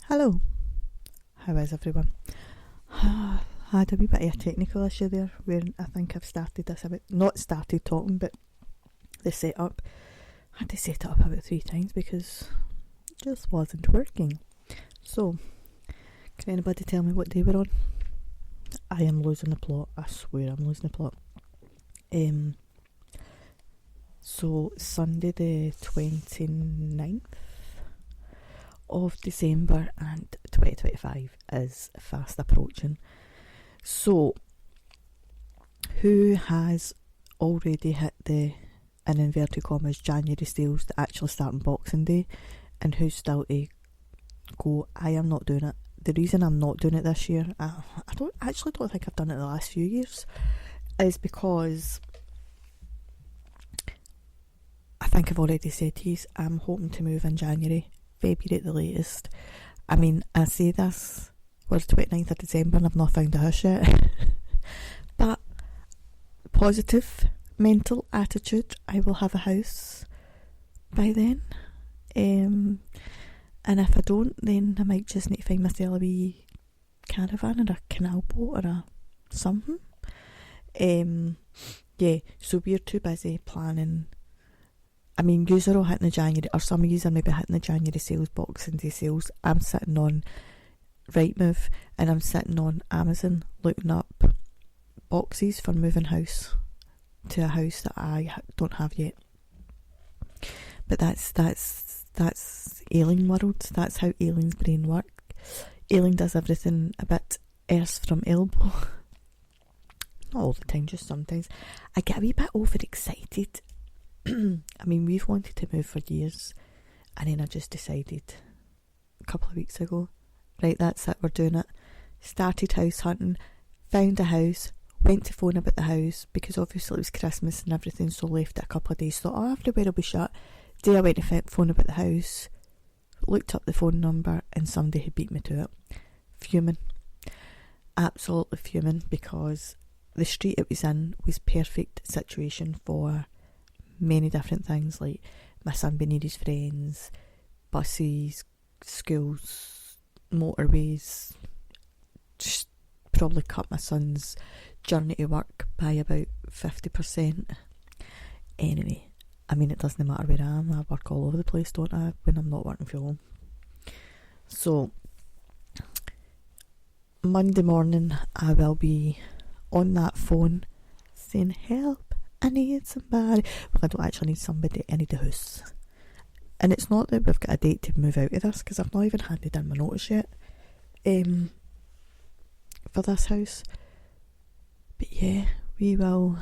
Hello, how is everyone? I had a wee bit of a technical issue there where I think I've started this a bit, not started talking, but the setup. I had to set it up about 3 times because it just wasn't working. So, can anybody tell me what day we're on? I am losing the plot, I swear I'm losing the plot. So, Sunday the 29th of December and 2025 is fast approaching. So, who has already hit the, in inverted commas, January sales that actually start on Boxing Day, and who's still to go? I am not doing it. The reason I'm not doing it this year, I don't think I've done it the last few years, is because I think I've already said to you, I'm hoping to move in January, February at the latest. I mean, I say this, we're 29th of December and I've not found a house yet. But positive mental attitude, I will have a house by then. And if I don't, then I might just need to find myself a wee caravan or a canal boat or a something. Yeah, so we're too busy planning. I mean, yous are all hitting the January, or some of yous are maybe hitting the January sales, Boxing Day sales. I'm sitting on Rightmove and I'm sitting on Amazon looking up boxes for moving house to a house that I don't have yet. But that's Aileen world. That's how Aileen's brain works. Aileen does everything a bit earth from elbow. Not all the time, just sometimes. I get a wee bit overexcited. I mean, we've wanted to move for years, and then I just decided a couple of weeks ago, right, that's it, we're doing it. Started house hunting, found a house, went to phone about the house because obviously it was Christmas and everything, so left it a couple of days, thought, oh, everywhere will be shut. Day I went to phone about the house, looked up the phone number, and somebody had beat me to it. Fuming. Absolutely fuming, because the street it was in was perfect situation for many different things, like my son being near his friends, buses, schools, motorways. Just probably cut my son's journey to work by about 50%. Anyway, I mean, it doesn't matter where I am, I work all over the place, don't I, when I'm not working from home. So Monday morning I will be on that phone saying, help, I need somebody. Well, I don't actually need somebody, I need a house. And it's not that we've got a date to move out of this, because I've not even handed in my notice yet for this house. But yeah, we will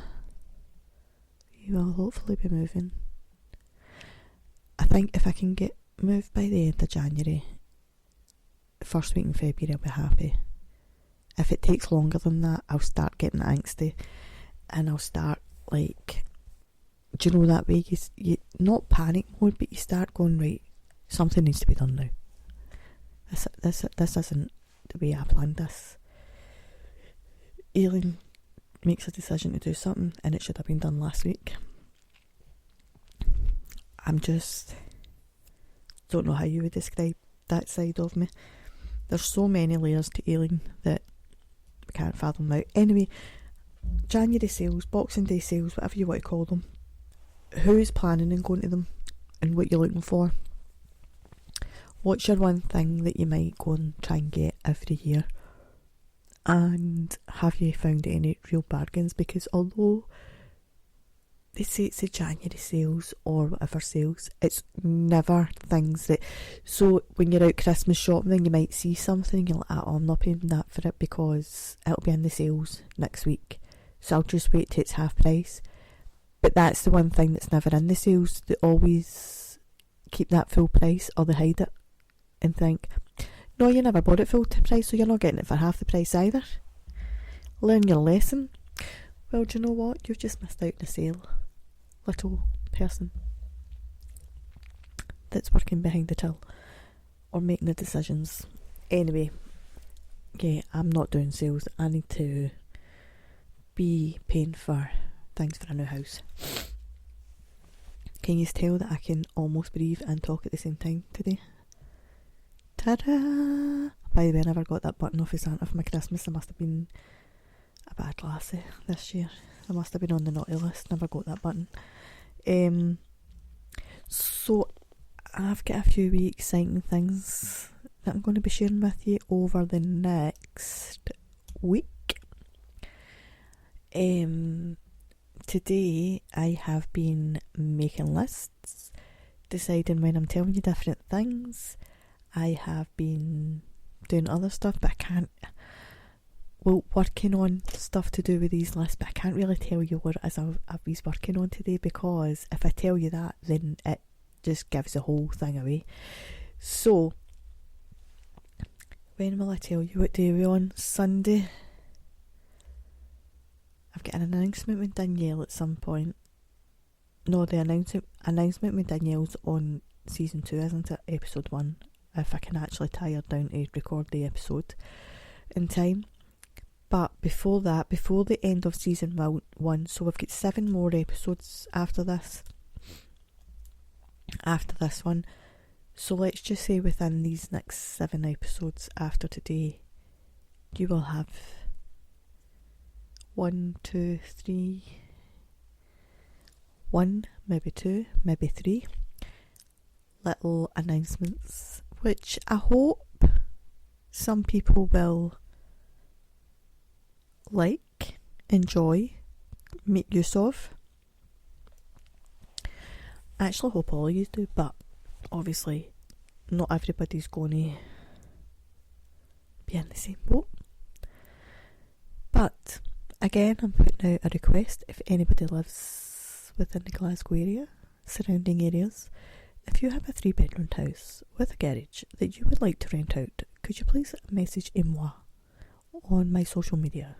hopefully be moving. I think if I can get moved by the end of January, the first week in February, I'll be happy. If it takes longer than that, I'll start getting angsty, and I'll start, like, do you know that way you not panic mode, but you start going, right, something needs to be done now. This isn't the way I planned this. Aileen makes a decision to do something and it should have been done last week. I'm just don't know how you would describe that side of me. There's so many layers to Aileen that we can't fathom out. Anyway, January sales, Boxing Day sales, whatever you want to call them. Who's planning on going to them and what you're looking for? What's your one thing that you might go and try and get every year? And have you found any real bargains? Because although they say it's a January sales or whatever sales, it's never things that... So when you're out Christmas shopping, then you might see something and you're like, oh, I'm not paying that for it because it'll be in the sales next week, so I'll just wait till it's half price. But that's the one thing that's never in the sales. They always keep that full price, or they hide it and think, no, you never bought it full price, so you're not getting it for half the price either. Learn your lesson. Well, do you know what? You've just missed out on a sale, little person that's working behind the till or making the decisions. Anyway, yeah, I'm not doing sales. I need to be paying for things for a new house. Can you tell that I can almost breathe and talk at the same time today? Ta-da! By the way, I never got that button off of Santa for my Christmas. I must have been a bad lassie this year. I must have been on the naughty list. Never got that button. So I've got a few wee exciting things that I'm going to be sharing with you over the next week. Today I have been making lists, deciding when I'm telling you different things. I have been doing other stuff, but working on stuff to do with these lists, but I can't really tell you what it is I've been working on today, because if I tell you that, then it just gives the whole thing away. So, when will I tell you? What day are we on? Sunday. I've got an announcement with Danielle at some point. No, the announcement with Danielle's on season 2, isn't it? Episode 1. If I can actually tie her down to record the episode in time. But before that, before the end of season 1, so we've got 7 more episodes after this. After this one. So let's just say within these next 7 episodes after today, you will have 1, 2, 3, 1, maybe 2, maybe 3 little announcements, which I hope some people will like, enjoy, make use of. I actually hope all of you do, but obviously not everybody's going to be in the same boat. But again, I'm putting out a request. If anybody lives within the Glasgow area, surrounding areas, if you have a 3-bedroom house with a garage that you would like to rent out, could you please message moi on my social media?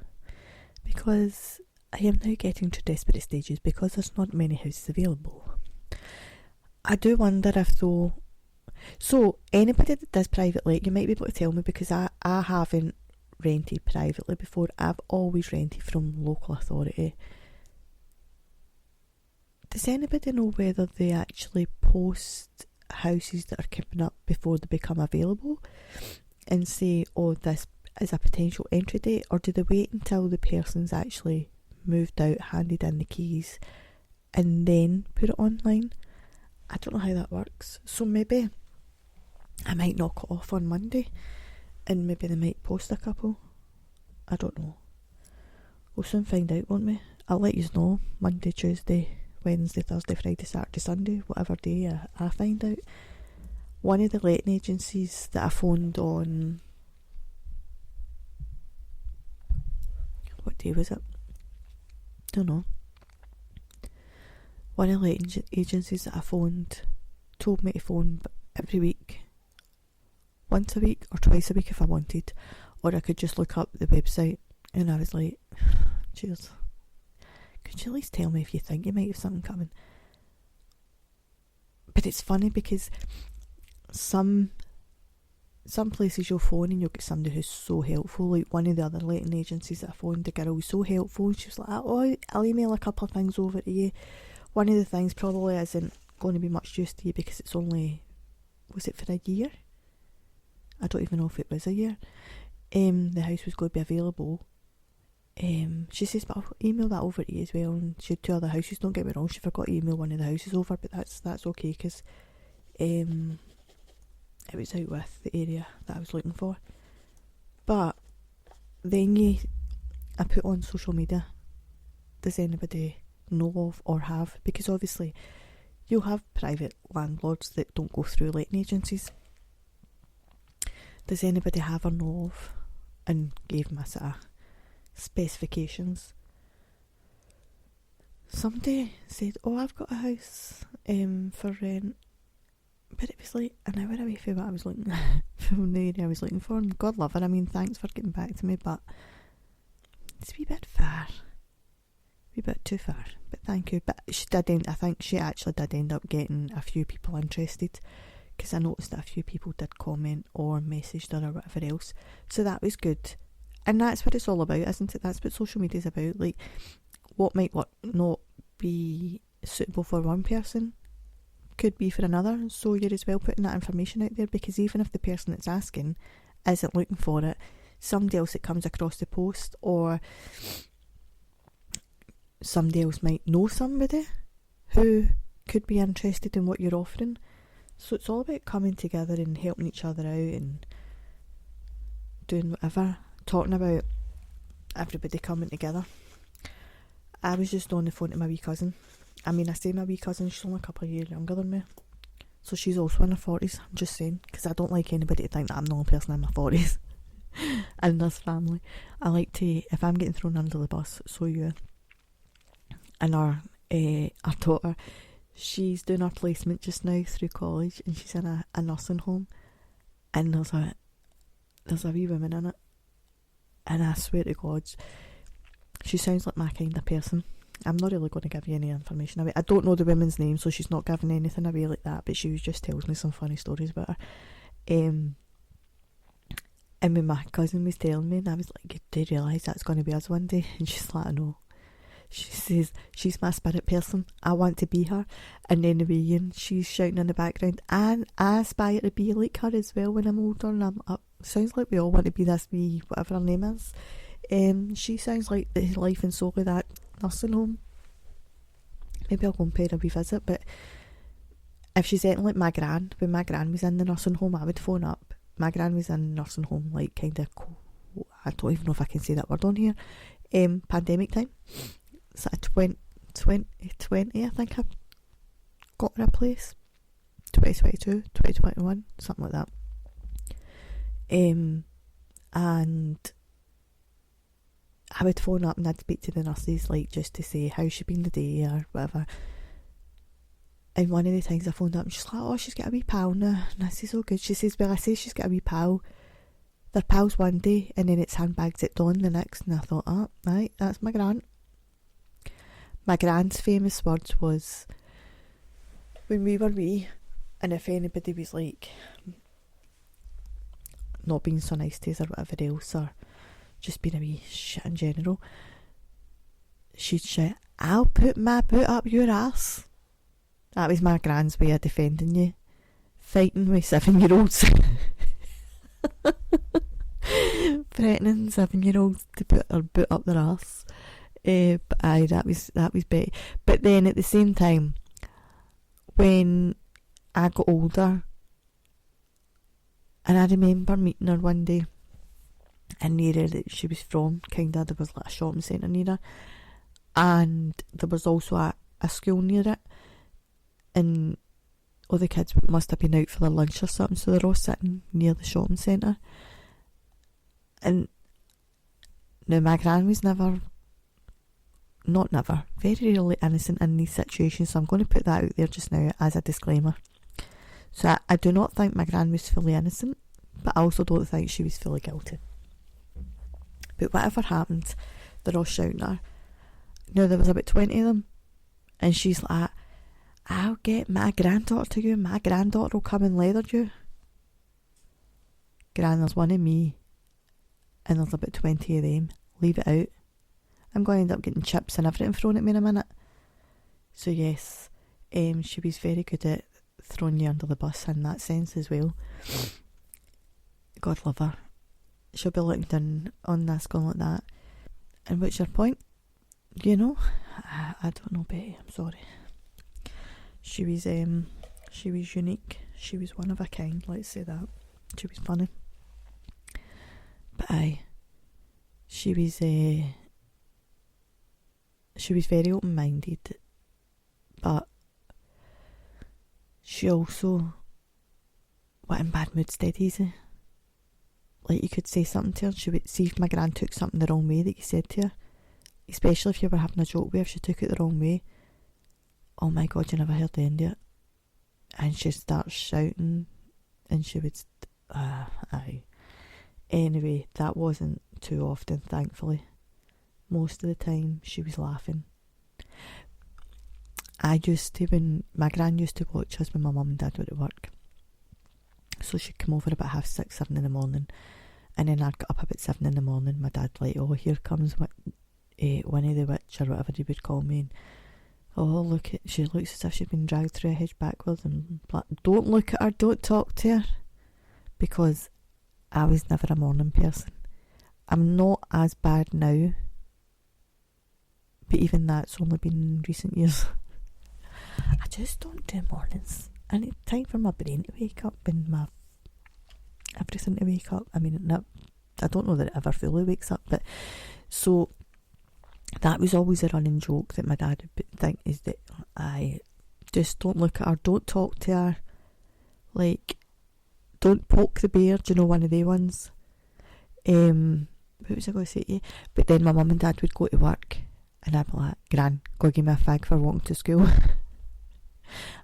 Because I am now getting to desperate stages because there's not many houses available. I do wonder if though, so anybody that does private let, you might be able to tell me, because I haven't rented privately before. I've always rented from local authority. Does anybody know whether they actually post houses that are coming up before they become available and say, oh, this is a potential entry date, or do they wait until the person's actually moved out, handed in the keys, and then put it online? I don't know how that works. So maybe I might knock it off on Monday and maybe they might post a couple. I don't know. We'll soon find out, won't we? I'll let you know Monday, Tuesday, Wednesday, Thursday, Friday, Saturday, Sunday, whatever day I find out. One of the letting agencies that I phoned on, what day was it? Don't know. One of the letting agencies that I phoned told me to phone every week, once a week or twice a week if I wanted, or I could just look up the website. And I was like, cheers, could you at least tell me if you think you might have something coming? But it's funny because some places you'll phone and you'll get somebody who's so helpful. Like one of the other letting agencies that I phoned, the girl was so helpful. She was like, oh, I'll email a couple of things over to you. One of the things probably isn't going to be much use to you because it's only, was it for a year? I don't even know if it was a year. The house was going to be available. She says, but I'll email that over to you as well. And she had 2 other houses, don't get me wrong, she forgot to email one of the houses over, but that's okay because it was out with the area that I was looking for. But then I put on social media, does anybody know of or have? Because obviously you'll have private landlords that don't go through letting agencies. Does anybody have or know of? And gave my sort of specifications. Somebody said, oh, I've got a house for rent, but it was like an hour away from what I was looking from the area I was looking for, and God love her, I mean, thanks for getting back to me, but it's a wee bit far, a wee bit too far, but thank you. But she did I think she actually did end up getting a few people interested, because I noticed that a few people did comment or messaged her or whatever else, so that was good. And that's what it's all about, isn't it? That's what social media is about. Like, what might not be suitable for one person could be for another, so you're as well putting that information out there, because even if the person that's asking isn't looking for it, somebody else that comes across the post, or somebody else might know somebody who could be interested in what you're offering. So it's all about coming together and helping each other out and doing whatever, talking about everybody coming together. I was just on the phone to my wee cousin. I mean, I say my wee cousin, she's only a couple of years younger than me, so she's also in her 40s. I'm just saying, because I don't like anybody to think that I'm the only person in my 40s in this family. I like to, if I'm getting thrown under the bus, so you. And our daughter, she's doing her placement just now through college, and she's in a nursing home, and there's a wee woman in it, and I swear to God, she sounds like my kind of person. I'm not really going to give you any information away. I don't know the woman's name, so she's not giving anything away like that, but she just tells me some funny stories about her. And when my cousin was telling me, and I was like, do you realise that's going to be us one day? And she's like, I know. She says, she's my spirit person, I want to be her. And then the way she's shouting in the background, and I aspire to be like her as well when I'm older, and I'm up. Sounds like we all want to be this wee, whatever her name is. She sounds like the life and soul of that nursing home. Maybe I'll go and pay her a wee visit, but if she's anything like my gran, when my gran was in the nursing home, I would phone up. My gran was in the nursing home, like kind of, I don't even know if I can say that word on here, pandemic time. So 2020, I think I got her a place. 2022, 2021, something like that. And I would phone up and I'd speak to the nurses, like, just to say how's she been the day or whatever. And one of the times I phoned up and she's like, oh, she's got a wee pal now. And I says, oh good. She says, well, I say she's got a wee pal. They're pals one day and then it's handbags at dawn the next. And I thought, oh, right, that's my gran. My gran's famous words was, when we were wee, and if anybody was like not being so nice to us or whatever else, or just being a wee shit in general, she'd shout, I'll put my boot up your ass. That was my gran's way of defending you. Fighting with 7-year-olds. Threatening 7-year-olds to put her boot up their ass. But aye, that was better. But then at the same time, when I got older, and I remember meeting her one day, and near her that she was from, kinda, there was like a shopping centre near her, and there was also a school near it, and all the kids must have been out for their lunch or something, so they're all sitting near the shopping centre. And now my gran was very rarely innocent in these situations, so I'm going to put that out there just now as a disclaimer. So I do not think my gran was fully innocent, but I also don't think she was fully guilty. But whatever happened, they're all shouting at her. Now there was about 20 of them, and she's like, I'll get my granddaughter to you, my granddaughter will come and leather you. Gran, there's one of me, and there's about 20 of them. Leave it out. I'm going to end up getting chips and everything thrown at me in a minute. So yes, she was very good at throwing you under the bus in that sense as well. God love her. She'll be looking down on this going like that. And what's your point? You know? I don't know, Betty, I'm sorry. She was unique. She was one of a kind, let's say that. She was funny. But aye, she was very open-minded, but she also went in bad moods dead easy. Like, you could say something to her, she would see if my gran took something the wrong way that you said to her, especially if you were having a joke with her, if she took it the wrong way. Oh my God, you never heard the end of it. And she'd start shouting, and she would, aye. Anyway, that wasn't too often, thankfully. Most of the time, she was laughing. When my gran used to watch us when my mum and dad were at work. So she'd come over about 6:30, 7 in the morning, and then I'd get up about 7 in the morning. My dad'd like, oh, here comes Winnie the Witch, or whatever he would call me, and Oh, she looks as if she's been dragged through a hedge backwards and don't look at her, don't talk to her. Because I was never a morning person. I'm not as bad now, but even that's only been in recent years. I just don't do mornings. I need time for my brain to wake up and my everything to wake up. I mean, I don't know that it ever fully wakes up, but so that was always a running joke that my dad would think, is that I just don't look at her, don't talk to her, like, don't poke the bear, do you know, one of the ones. What was I going to say to you? But then my mum and dad would go to work and I'd be like, Gran, go give me a fag for walking to school.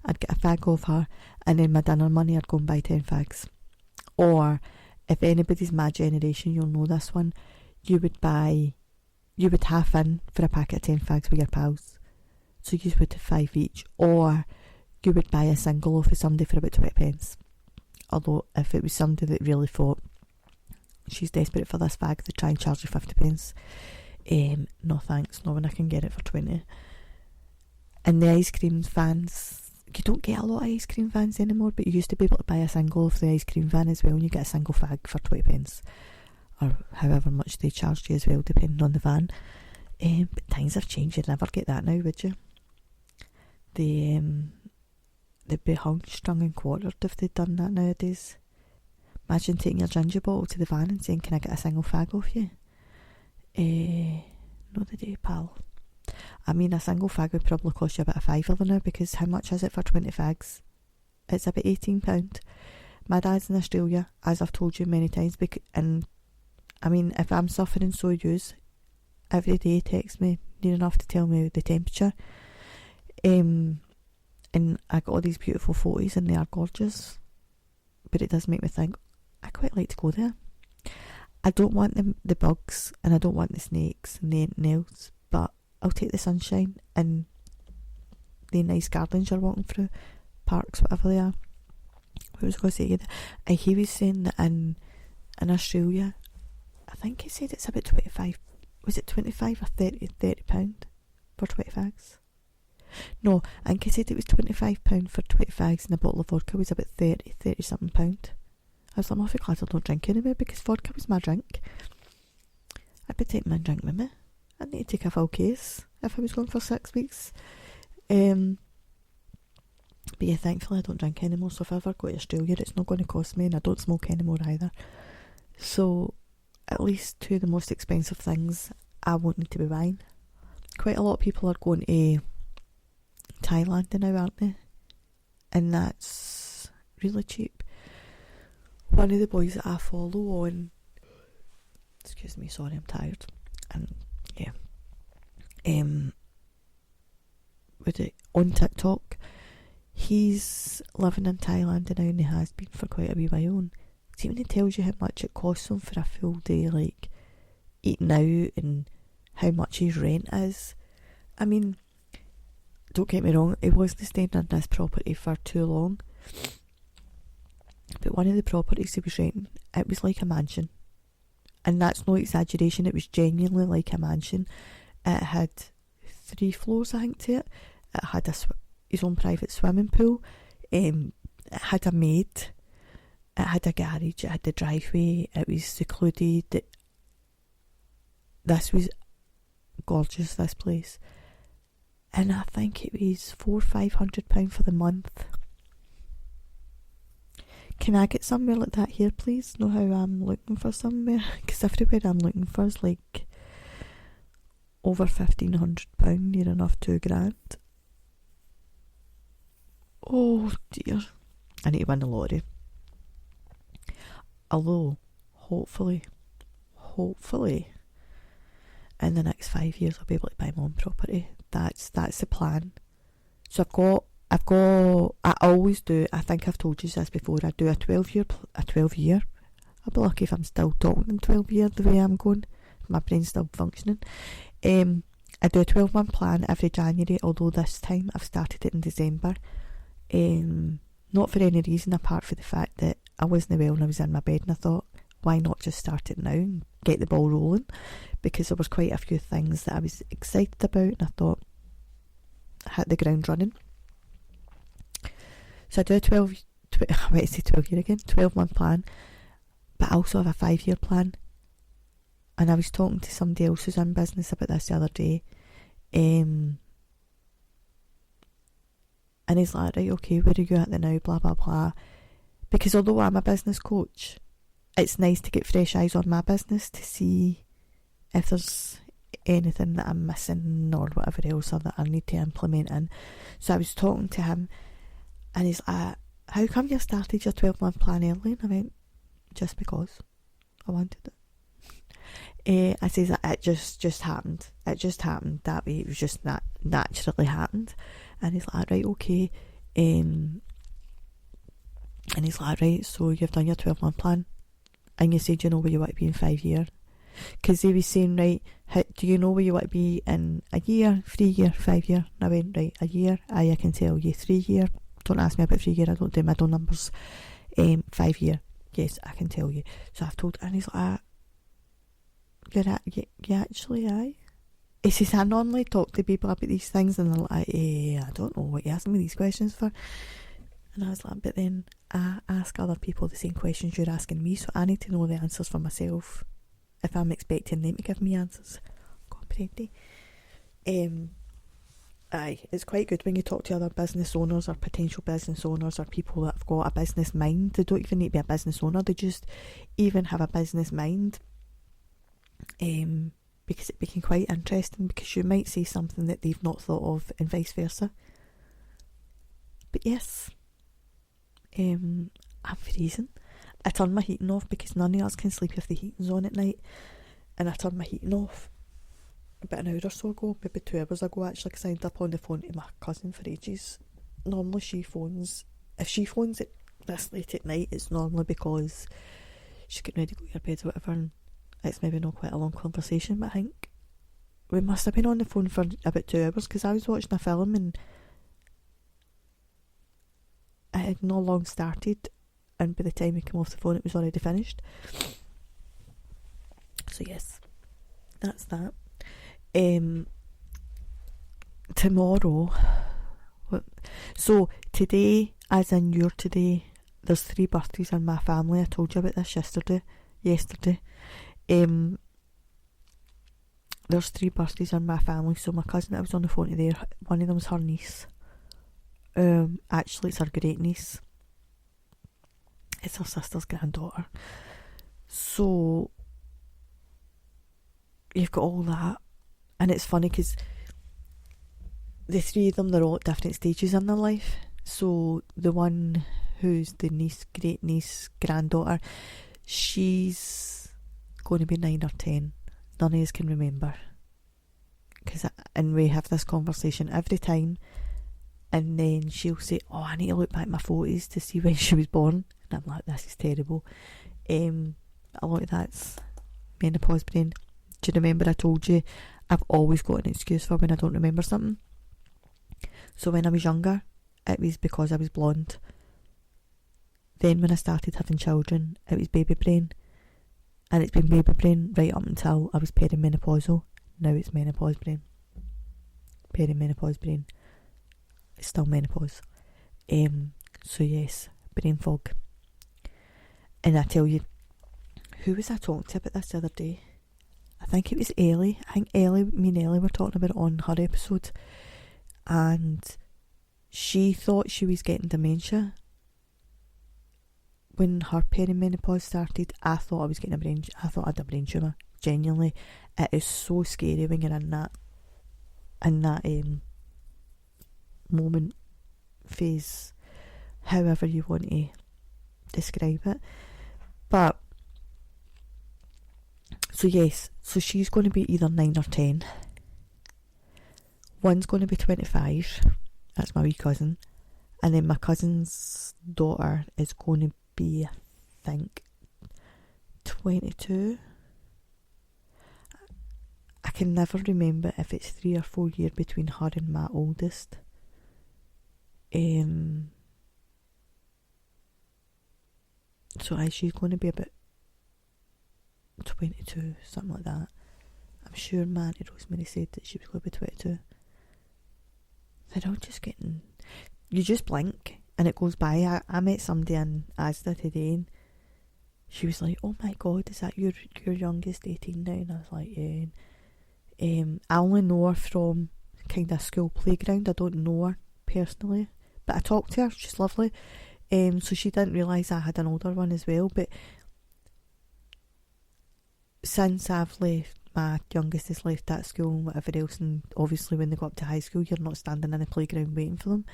I'd get a fag off her, and then my dinner money I'd go and buy 10 fags. Or if anybody's my generation, you'll know this one, you would half in for a packet of 10 fags with your pals. So you would have 5 each. Or you would buy a single off of somebody for about 20 pence. Although if it was somebody that really thought she's desperate for this fag, they try and charge you 50 pence. No thanks, not when I can get it for 20. And the ice cream vans, you don't get a lot of ice cream vans anymore, but you used to be able to buy a single off the ice cream van as well, and you get a single fag for 20 pence. Or however much they charged you as well, depending on the van. But things have changed, you'd never get that now, would you? They'd be hung, strung and quartered if they'd done that nowadays. Imagine taking your ginger bottle to the van and saying, can I get a single fag off you? No they do, pal. I mean, a single fag would probably cost you about a £5 now, because how much is it for 20 fags? It's about £18. My dad's in Australia, as I've told you many times, and I mean, if I'm suffering, so yous. Every day he texts me near enough to tell me the temperature. And I got all these beautiful photos and they are gorgeous. But it does make me think, I quite like to go there. I don't want the bugs and I don't want the snakes and the anything else, but I'll take the sunshine and the nice gardens you're walking through, parks, whatever they are. What was I going to say? He was saying that in Australia, I think he said it's about 25. Was it 25 or 30 pound for 20 fags? No, I think he said it was £25 for 20 fags, and a bottle of vodka was about 30 something pound. I was like, I'm awfully glad I don't drink anymore, because vodka was my drink. I'd be taking my drink with me. I'd need to take a full case if I was going for 6 weeks. But yeah, thankfully I don't drink anymore, so if I ever go to Australia, it's not going to cost me, and I don't smoke anymore either. So at least 2 of the most expensive things I won't need to be buying. Quite a lot of people are going to Thailand now, aren't they? And that's really cheap. One of the boys that I follow on, excuse me, sorry, I'm tired, and yeah, on TikTok, he's living in Thailand now, and he has been for quite a wee while. See, when he tells you how much it costs him for a full day, like eating out, and how much his rent is. I mean, don't get me wrong, he wasn't staying in this property for too long, but one of the properties he was renting, it was like a mansion, and that's no exaggeration, it was genuinely like a mansion. It had 3 floors, I think, to it. It had his own private swimming pool, it had a maid, it had a garage, it had the driveway, it was secluded. This was gorgeous, this place. And I think it was £400-500 for the month. Can I get somewhere like that here, please? Know how I'm looking for somewhere? Because everywhere I'm looking for is like over £1,500, near enough £2,000. Oh dear. I need to win the lottery. Although, hopefully, in the next 5 years I'll be able to buy my own property. That's the plan. So I always do, I think I've told you this before, I do a 12 year. I'll be lucky if I'm still talking in 12 years the way I'm going. My brain's still functioning. I do a 12-month plan every January, although this time I've started it in December. Not for any reason apart from the fact that I wasn't well and I was in my bed, and I thought, why not just start it now and get the ball rolling? Because there was quite a few things that I was excited about, and I thought hit the ground running. So I do a 12-month plan, but I also have a 5-year plan. And I was talking to somebody else who's in business about this the other day, and he's like, right, okay, where are you at now, blah blah blah. Because although I'm a business coach, it's nice to get fresh eyes on my business to see if there's anything that I'm missing or whatever else, or that I need to implement in. So I was talking to him, and he's like, how come you started your 12-month plan early? And I went, just because I wanted it. I says it just happened. It just happened that way. It was just naturally happened. And he's like, right, okay. And he's like, right, so you've done your 12-month plan, and you said you know where you want to be in 5 years. Because he was saying, right, do you know where you want to be in a year, 3 year, 5 year? And I went, right, a year, I can tell you. 3 year, don't ask me about 3 year, I don't do middle numbers. 5 year, yes, I can tell you. So I've told, and he's like, you actually, aye. He says, I normally talk to people about these things, and they're like, I don't know what you're asking me these questions for. And I was like, but then I ask other people the same questions you're asking me, so I need to know the answers for myself if I'm expecting them to give me answers. Comprendi? Aye, it's quite good when you talk to other business owners or potential business owners or people that have got a business mind. They don't even need to be a business owner, they just even have a business mind. Because it became quite interesting, because you might say something that they've not thought of and vice versa. But yes, I'm freezing. I turned my heating off because none of us can sleep if the heating's on at night, and I turned my heating off about an hour or so ago, maybe 2 hours ago actually, because I ended up on the phone to my cousin for ages. Normally she phones, if she phones it this late at night, it's normally because she's getting ready to go to her bed or whatever, and it's maybe not quite a long conversation, but I think we must have been on the phone for about 2 hours, because I was watching a film and it had not long started, and by the time we came off the phone it was already finished. So yes, that's that. Tomorrow, so today, as in your today, there's 3 birthdays in my family. I told you about this yesterday. There's 3 birthdays in my family, so my cousin that I was on the phone to there, one of them's her niece. Actually it's her great niece. It's her sister's granddaughter. So you've got all that, and it's funny because the 3 of them, they're all at different stages in their life. So the one who's the niece, great niece, granddaughter, she's going to be 9 or 10. None of us can remember, and we have this conversation every time, and then she'll say, oh, I need to look back at my photos to see when she was born, and I'm like, this is terrible. A lot of that's menopause brain. Do you remember I told you I've always got an excuse for when I don't remember something? So when I was younger, it was because I was blonde. Then when I started having children, it was baby brain. And it's been baby brain right up until I was perimenopausal. Now it's menopause brain. Perimenopause brain. It's still menopause. So yes, brain fog. And I tell you, who was I talking to about this the other day? I think it was Ellie. Me and Ellie were talking about it on her episode. And she thought she was getting dementia. When her perimenopause started, I thought I had a brain tumour. Genuinely, it is so scary when you're in that moment, phase, however you want to describe it. But so yes, so she's going to be either 9 or 10. One's going to be 25. That's my wee cousin, and then my cousin's daughter is going to be, I think, 22. I can never remember if it's 3 or 4 years between her and my oldest. So she's going to be about 22, something like that. I'm sure my Auntie Rosemary said that she was going to be 22. they're all just getting... You just blink and it goes by. I met somebody in Asda today and she was like, oh my god, is that your youngest 18 now? And I was like, yeah. I only know her from kind of school playground. I don't know her personally, but I talked to her. She's lovely. So she didn't realise I had an older one as well. But since I've left, my youngest has left that school and whatever else, and obviously when they go up to high school, you're not standing in the playground waiting for them,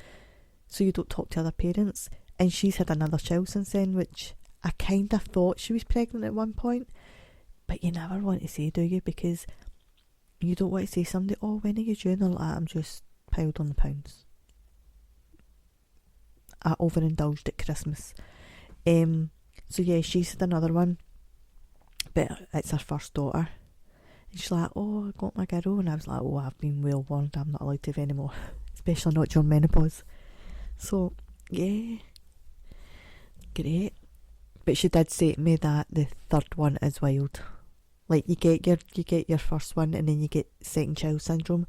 so you don't talk to other parents. And she's had another child since then, which I kind of thought she was pregnant at one point, but you never want to say, do you? Because you don't want to say to somebody, oh, when are you due? And they're like, I'm just piled on the pounds. I overindulged at Christmas. So yeah, she's had another one, but it's her first daughter. And she's like, oh, I got my girl. And I was like, oh, I've been well warned, I'm not allowed to have any more, especially not during menopause. So yeah, great. But she did say to me that the third one is wild. Like, you get your first one and then you get second child syndrome.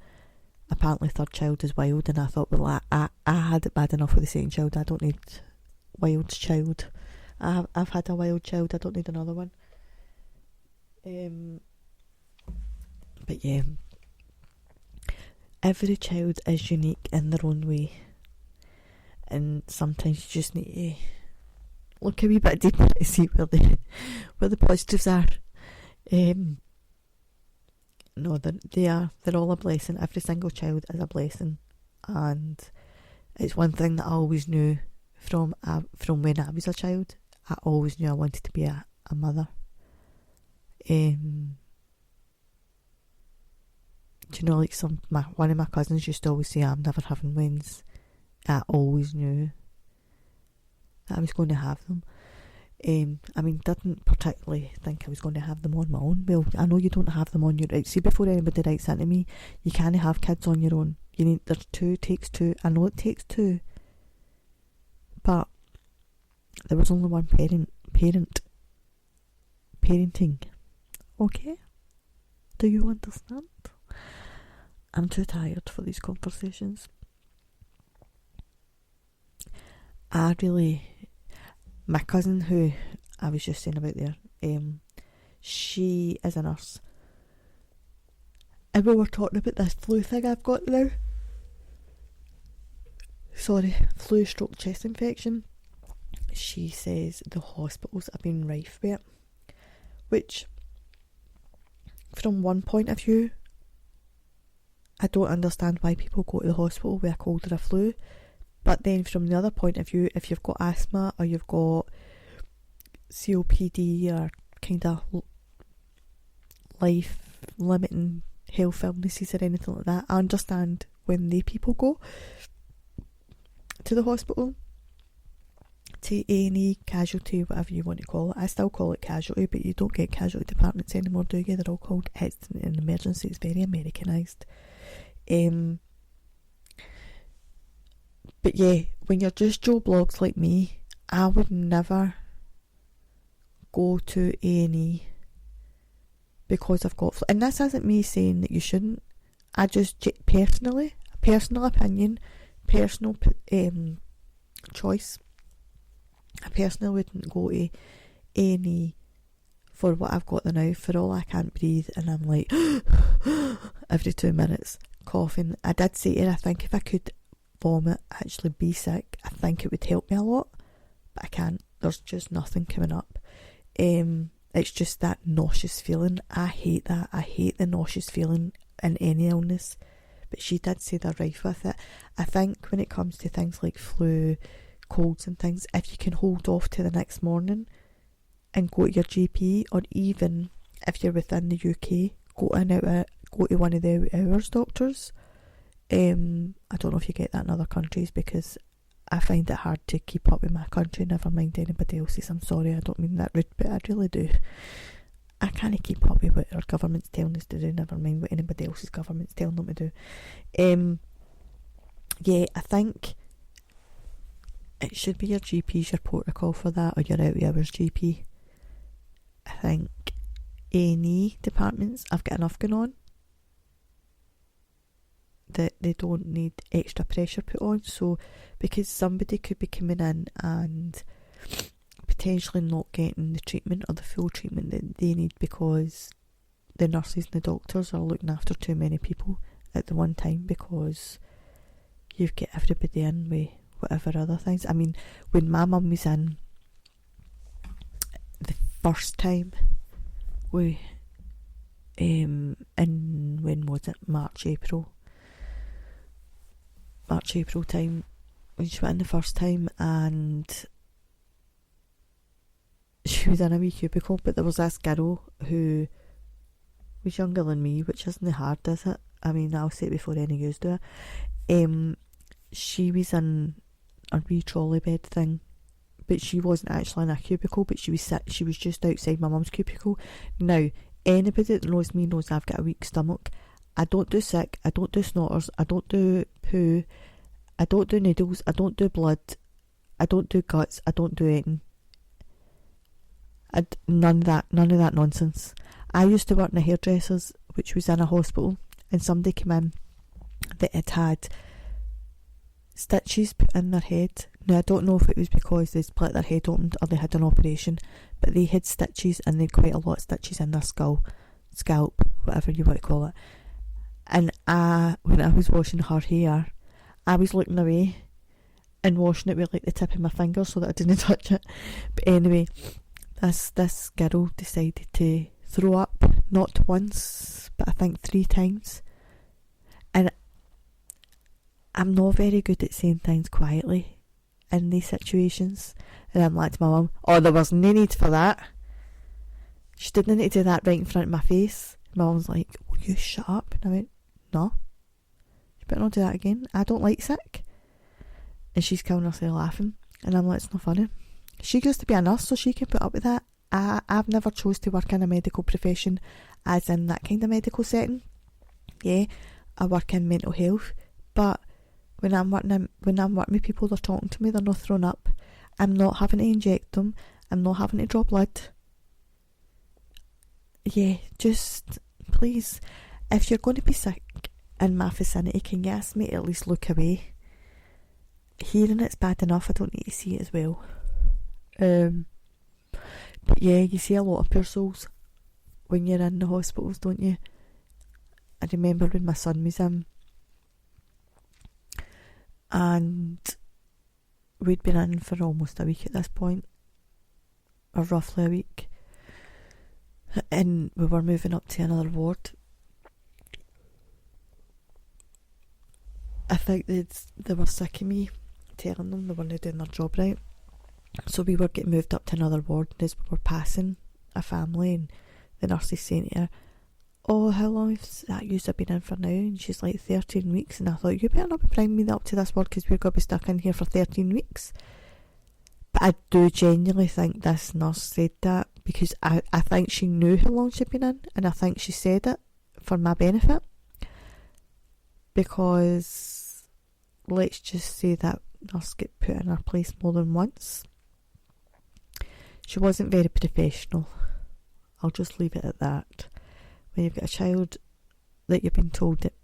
Apparently third child is wild, and I thought, well, I had it bad enough with the second child. I don't need wild child. I've had a wild child. I don't need another one. But yeah, every child is unique in their own way, and sometimes you just need to look a wee bit deeper to see where the positives are. No, they're all a blessing. Every single child is a blessing, and it's one thing that I always knew from when I was a child. I always knew I wanted to be a mother. Do you know, like one of my cousins used to always say, I'm never having twins. I always knew that I was going to have them. I mean, didn't particularly think I was going to have them on my own. Well, I know you don't have them on your own. See, before anybody writes into me, you can't have kids on your own. There's two, it takes two. I know it takes two, but there was only one parenting. Okay? Do you understand? I'm too tired for these conversations. My cousin, who I was just saying about there, she is a nurse. And we were talking about this flu thing I've got now. Sorry, flu stroke chest infection. She says the hospitals have been rife with it. Which, from one point of view, I don't understand why people go to the hospital with a cold or a flu. But then from the other point of view, if you've got asthma or you've got COPD or kind of life-limiting health illnesses or anything like that, I understand when they people go to the hospital, to A&E, casualty, whatever you want to call it. I still call it casualty, but you don't get casualty departments anymore, do you? They're all called accident and emergency. It's very Americanised. But yeah, when you're just Joe Blogs like me, I would never go to A&E because I've got flu. And this isn't me saying that you shouldn't. I just personal opinion, personal choice. I personally wouldn't go to A&E for what I've got now. For all I can't breathe and I'm like every 2 minutes coughing. I did say to her, I think if I could vomit, actually be sick, I think it would help me a lot, but I can't. There's just nothing coming up. It's just that nauseous feeling. I hate that. I hate the nauseous feeling in any illness, but she did say they're rife with it. I think when it comes to things like flu, colds and things, if you can hold off to the next morning and go to your GP, or even if you're within the UK, go to one of the hours doctors. I don't know if you get that in other countries, because I find it hard to keep up with my country, never mind anybody else's. I'm sorry, I don't mean that rude, but I really do. I can't keep up with what our government's telling us to do, never mind what anybody else's government's telling them to do. Yeah, I think it should be your GP's your protocol for that, or your out of hours GP. I think A&E departments have got enough going on. that they don't need extra pressure put on. So because somebody could be coming in and potentially not getting the treatment or the full treatment that they need because the nurses and the doctors are looking after too many people at the one time, because you've got everybody in with whatever other things. I mean, when my mum was in the first time, we in when was it, March April time, when she went in the first time, and she was in a wee cubicle, but there was this girl who was younger than me, which isn't hard, is it? I mean, I'll say it before any of yous do it. She was in a wee trolley bed thing, but she wasn't actually in a cubicle, but she was just outside my mum's cubicle. Now, anybody that knows me knows I've got a weak stomach. I don't do sick, I don't do snotters, I don't do poo, I don't do needles, I don't do blood, I don't do guts, I don't do anything. None of that nonsense. I used to work in a hairdresser's, which was in a hospital, and somebody came in that had stitches put in their head. Now, I don't know if it was because they split their head open or they had an operation, but they had stitches, and they had quite a lot of stitches in their scalp, whatever you want to call it. And when I was washing her hair, I was looking away and washing it with like the tip of my finger so that I didn't touch it. But anyway, this girl decided to throw up, not once, but I think 3 times. And I'm not very good at saying things quietly in these situations. And I'm like to my mum, oh, there was no need for that. She didn't need to do that right in front of my face. My mum's like, will you shut up? And I went, no. You better not do that again. I don't like sick. And she's killing herself laughing. And I'm like, it's not funny. She used to be a nurse, so she can put up with that. I've never chose to work in a medical profession as in that kind of medical setting. Yeah, I work in mental health, but when I'm working with people, they're talking to me, they're not thrown up. I'm not having to inject them. I'm not having to draw blood. Yeah, just please, if you're going to be sick in my vicinity, can you ask me to at least look away? Hearing it's bad enough, I don't need to see it as well. But yeah, you see a lot of poor souls when you're in the hospitals, don't you? I remember when my son was in, and we'd been in for almost a week at this point, or roughly a week, and we were moving up to another ward. I think they were sick of me telling them they weren't doing their job right. So we were getting moved up to another ward, and as we were passing a family, and the nurse is saying to her, oh, how long has that user been in for now? And she's like, 13 weeks. And I thought, you better not be bringing me up to this ward, because we're going to be stuck in here for 13 weeks. But I do genuinely think this nurse said that because I think she knew how long she'd been in, and I think she said it for my benefit. Because let's just say that nurse get put in her place more than once. She wasn't very professional. I'll just leave it at that. When you've got a child that you've been told that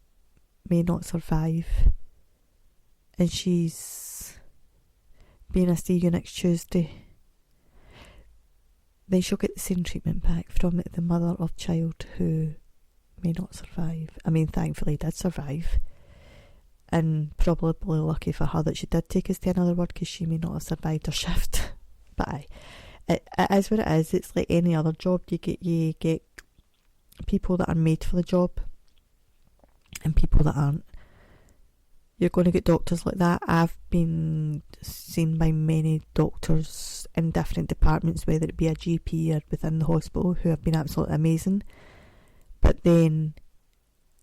may not survive, and she's being a see you next Tuesday, then she'll get the same treatment back from the mother of child who may not survive. I mean, thankfully did survive, and probably lucky for her that she did take us to another ward, because she may not have survived her shift. But it is what it is. It's like any other job. You get people that are made for the job and people that aren't. You're going to get doctors like that. I've been seen by many doctors in different departments, whether it be a GP or within the hospital, who have been absolutely amazing. But then,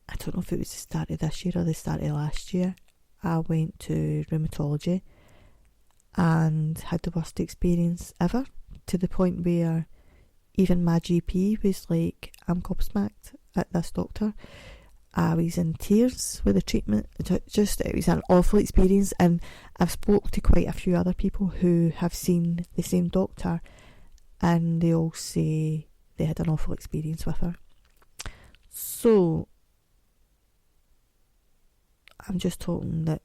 I don't know if it was the start of this year or the start of last year, I went to rheumatology and had the worst experience ever, to the point where even my GP was like, I'm gobsmacked at this doctor. I was in tears with the treatment. It was an awful experience, and I've spoke to quite a few other people who have seen the same doctor, and they all say they had an awful experience with her. So I'm just hoping that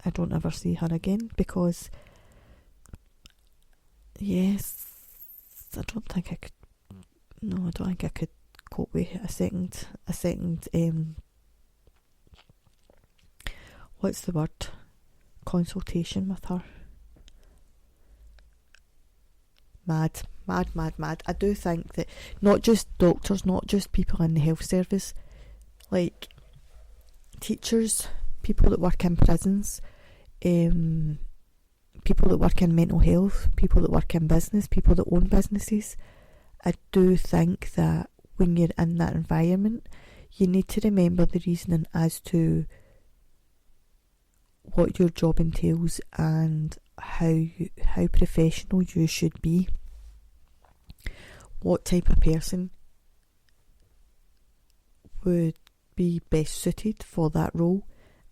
I don't ever see her again, because yes, I don't think I could. No, I don't think I could cope with a second. What's the word? Consultation with her. Mad. I do think that not just doctors, not just people in the health service, like teachers, people that work in prisons, people that work in mental health, people that work in business, people that own businesses. I do think that when you're in that environment, you need to remember the reasoning as to what your job entails and how professional you should be. What type of person would be best suited for that role,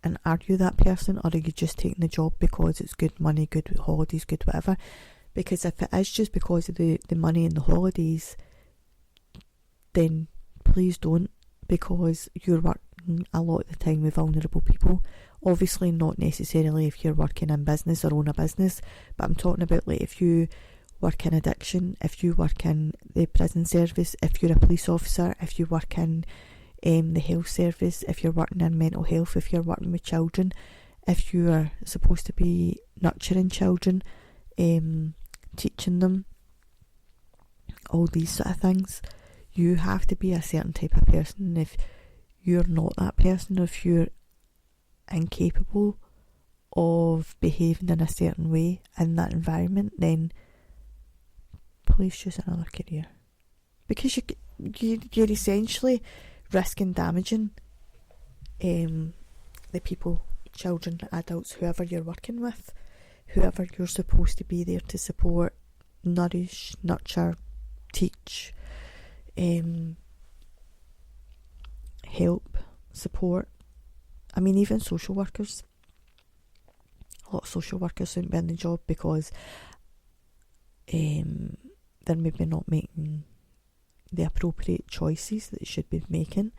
and are you that person, or are you just taking the job because it's good money, good holidays, good whatever? Because if it is just because of the money and the holidays, then please don't, because you're working a lot of the time with vulnerable people. Obviously not necessarily if you're working in business or own a business, but I'm talking about like if you work in addiction, if you work in the prison service, if you're a police officer, if you work in the health service, if you're working in mental health, if you're working with children, if you are supposed to be nurturing children, teaching them, all these sort of things, you have to be a certain type of person. If you're not that person, or if you're incapable of behaving in a certain way in that environment, then please choose another career, because you're essentially risking damaging the people, children, adults, whoever you're working with, whoever you're supposed to be there to support, nourish, nurture, teach, help, support. I mean, even social workers. A lot of social workers shouldn't be in the job because they're maybe not making the appropriate choices that they should be making,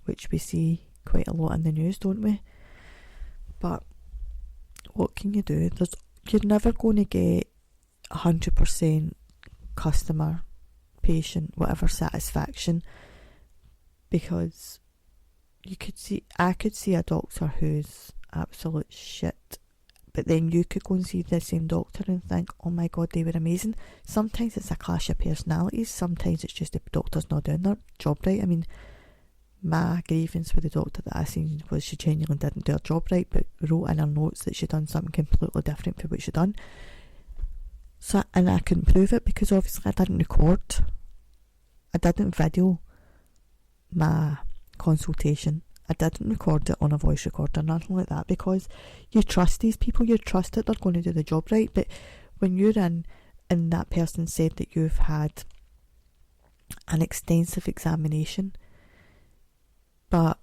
which we see quite a lot in the news, don't we? But what can you do? You're never going to get 100% customer, patient, whatever satisfaction, because I could see a doctor who's absolute shit, but then you could go and see the same doctor and think, oh my god, they were amazing. Sometimes it's a clash of personalities, sometimes it's just the doctor's not doing their job right. I mean, my grievance with the doctor that I seen was she genuinely didn't do her job right, but wrote in her notes that she'd done something completely different from what she'd done. So, and I couldn't prove it because obviously I didn't video my consultation. I didn't record it on a voice recorder, nothing like that, because you trust these people, you trust that they're going to do the job right. But when you're in and that person said that you've had an extensive examination, but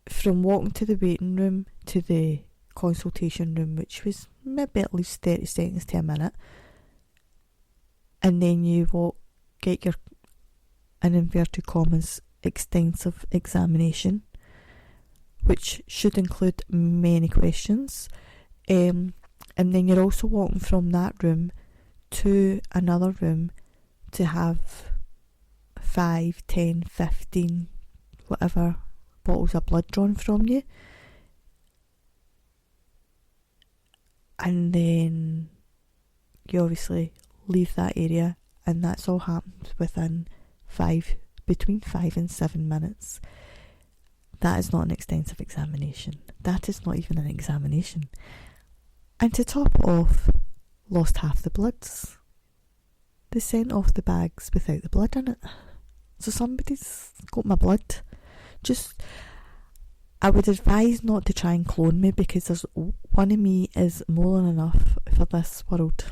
from walking to the waiting room to the consultation room, which was maybe at least 30 seconds to a minute, and then you get your, in inverted commas, extensive examination, which should include many questions, and then you're also walking from that room to another room to have 5, 10, 15, whatever bottles of blood drawn from you, and then you obviously leave that area, and that's all happened within between 5 and 7 minutes. That is not an extensive examination. That is not even an examination. And to top it off, lost half the bloods. They sent off the bags without the blood in it. So somebody's got my blood. I would advise not to try and clone me, because there's one of me is more than enough for this world.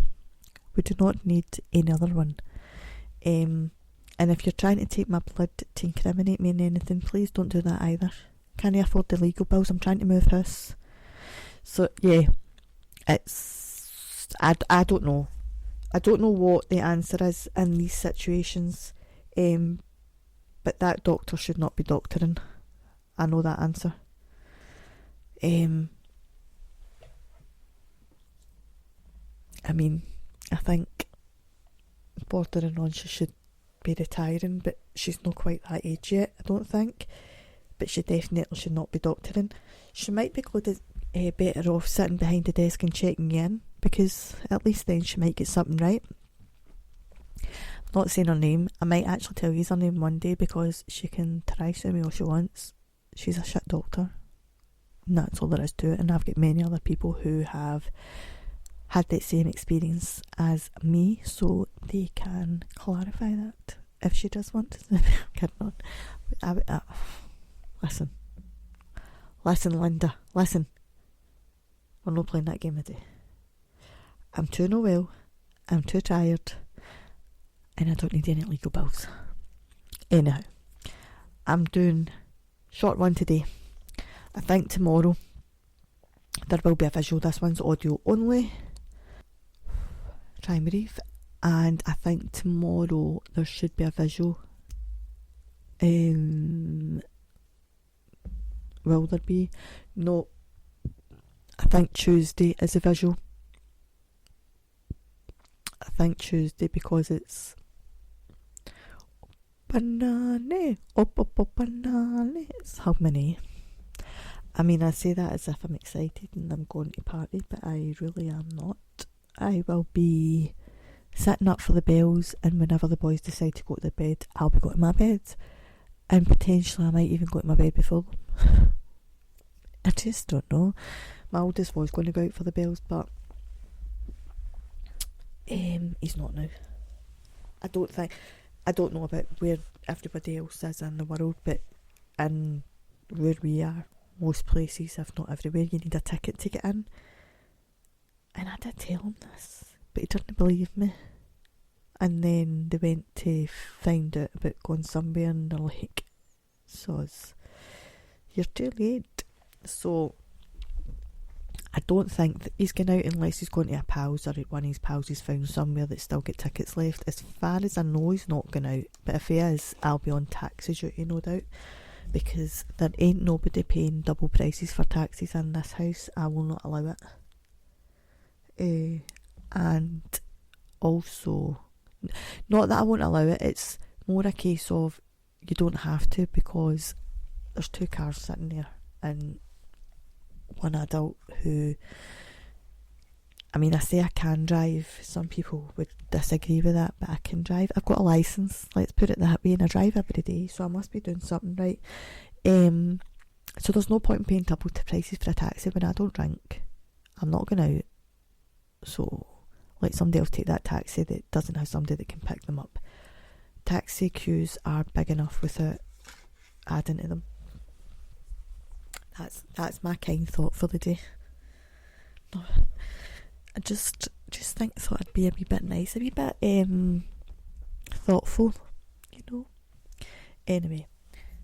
We do not need any other one. And if you're trying to take my blood to incriminate me in anything, please don't do that either. Can't afford the legal bills. I'm trying to move house. So yeah, I don't know. I don't know what the answer is in these situations. But that doctor should not be doctoring. I know that answer. I mean, I think bordering on she should be retiring, but she's not quite that age yet, I don't think. But she definitely should not be doctoring. She might be better off sitting behind the desk and checking you in, because at least then she might get something right. I'm not saying her name. I might actually tell you her name one day, because she can try sue me all she wants. She's a shit doctor, and that's all there is to it. And I've got many other people who have had that same experience as me, so they can clarify that if she does want to. Kidding on. Listen, Linda, listen. We're not playing that game today. I'm too no well, I'm too tired, and I don't need any legal bills. Anyhow, I'm doing short one today. I think tomorrow there will be a visual. This one's audio only. Try and breathe. And I think tomorrow there should be a visual. Will there be? No. I think Tuesday is a visual. I think Tuesday, because it's banana. Banana. It's how many? I mean, I say that as if I'm excited and I'm going to party, but I really am not. I will be sitting up for the bells, and whenever the boys decide to go to their bed, I'll be going to my bed, and potentially I might even go to my bed before them. I just don't know. My oldest was going to go out for the bells, but he's not now. I don't know about where everybody else is in the world, but in where we are, most places, if not everywhere, you need a ticket to get in. And I did tell him this, but he didn't believe me. And then they went to find out about going somewhere, and they're like, "Soz, you're too late." So I don't think that he's going out unless he's going to a pal's, or one of his pals he's found somewhere that still get tickets left. As far as I know, he's not going out. But if he is, I'll be on taxi duty, no doubt, because there ain't nobody paying double prices for taxis in this house. I will not allow it. And also, not that I won't allow it, it's more a case of you don't have to, because there's 2 cars sitting there, and one adult who, I mean, I say I can drive. Some people would disagree with that, but I can drive. I've got a licence, let's put it that way, and I drive every day, so I must be doing something right. So there's no point in paying double prices for a taxi when I don't drink. I'm not going out. So let somebody else take that taxi that doesn't have somebody that can pick them up. Taxi queues are big enough without adding to them. That's my kind thought for the day. No, I just thought I'd be a wee bit nice, a wee bit thoughtful, you know. Anyway,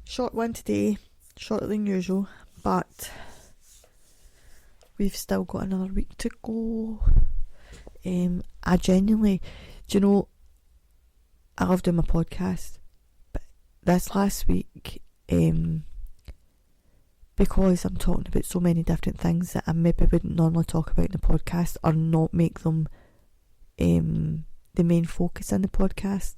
short one today, shorter than usual, but we've still got another week to go. I genuinely, do you know, I love doing my podcast, but this last week, because I'm talking about so many different things that I maybe wouldn't normally talk about in the podcast, or not make them the main focus in the podcast,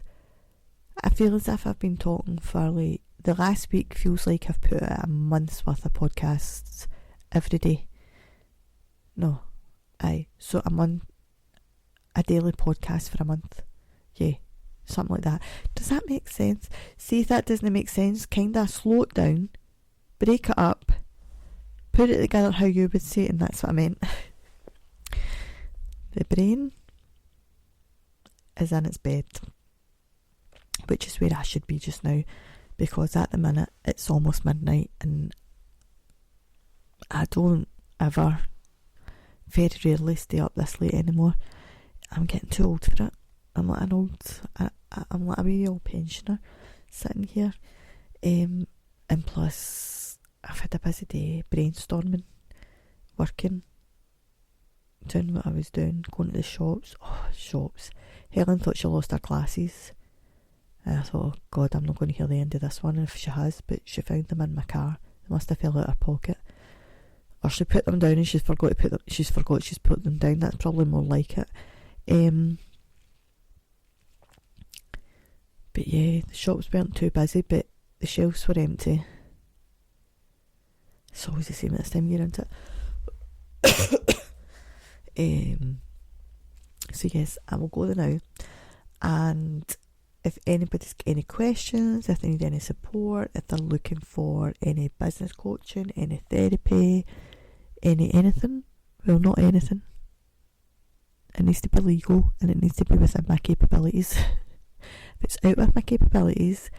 I feel as if I've been talking for like, the last week feels like I've put out a month's worth of podcasts every day. No, so I'm on a daily podcast for a month. Yeah, something like that. Does that make sense? See, if that doesn't make sense, kinda slow it down, break it up, put it together how you would say it, and that's what I meant. The brain is in its bed, which is where I should be just now, because at the minute it's almost midnight, and I don't ever, very rarely stay up this late anymore. I'm getting too old for it. I'm like I'm like a wee old pensioner sitting here. And plus, I've had a busy day brainstorming, working, doing what I was doing, going to the shops. Oh, shops. Helen thought she lost her glasses. And I thought, oh God, I'm not going to hear the end of this one if she has, but she found them in my car. must have fell out her pocket. Or she put them down and she's forgot she's put them down. That's probably more like it. But yeah, the shops weren't too busy, but the shelves were empty. It's always the same at this time of year, isn't it? So yes, I will go there now. And if anybody's got any questions, if they need any support, if they're looking for any business coaching, any therapy, anything, well, not anything. It needs to be legal and it needs to be within my capabilities. If it's out with my capabilities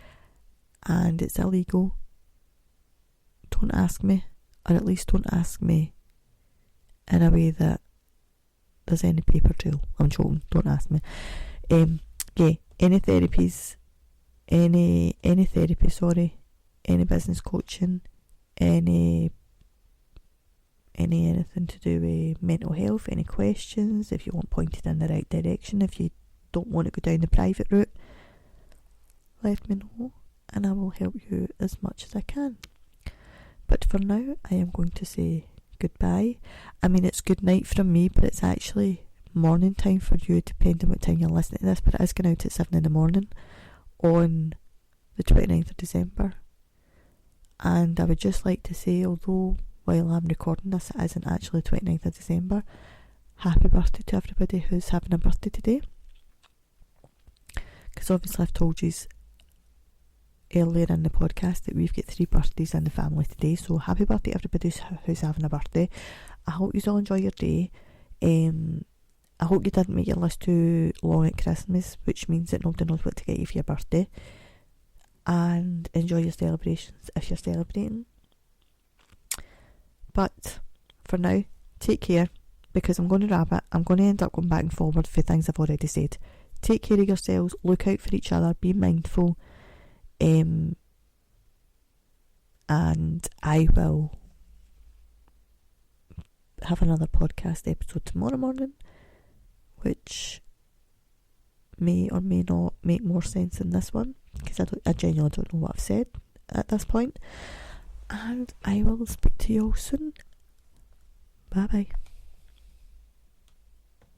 and it's illegal, don't ask me, or at least don't ask me in a way that there's any paper trail. I'm joking, don't ask me. Yeah, any therapies, any therapy, sorry, any business coaching, anything to do with mental health, any questions, if you want pointed in the right direction, if you don't want to go down the private route, let me know and I will help you as much as I can. But for now, I am going to say goodbye. I mean, it's good night from me, but it's actually morning time for you, depending what time you're listening to this, but it is going out at 7 in the morning on the 29th of December. And I would just like to say, although while I'm recording this it isn't actually 29th of December, happy birthday to everybody who's having a birthday today, because obviously I've told you earlier in the podcast that we've got 3 birthdays in the family today, so happy birthday to everybody who's having a birthday. I hope you all enjoy your day. I hope you didn't make your list too long at Christmas, which means that nobody knows what to get you for your birthday. And enjoy your celebrations if you're celebrating. But for now, take care, because I'm going to wrap it. I'm going to end up going back and forward for things I've already said. Take care of yourselves, look out for each other, be mindful. And I will have another podcast episode tomorrow morning, which may or may not make more sense than this one, because I genuinely don't know what I've said at this point. And I will speak to you all soon. Bye bye.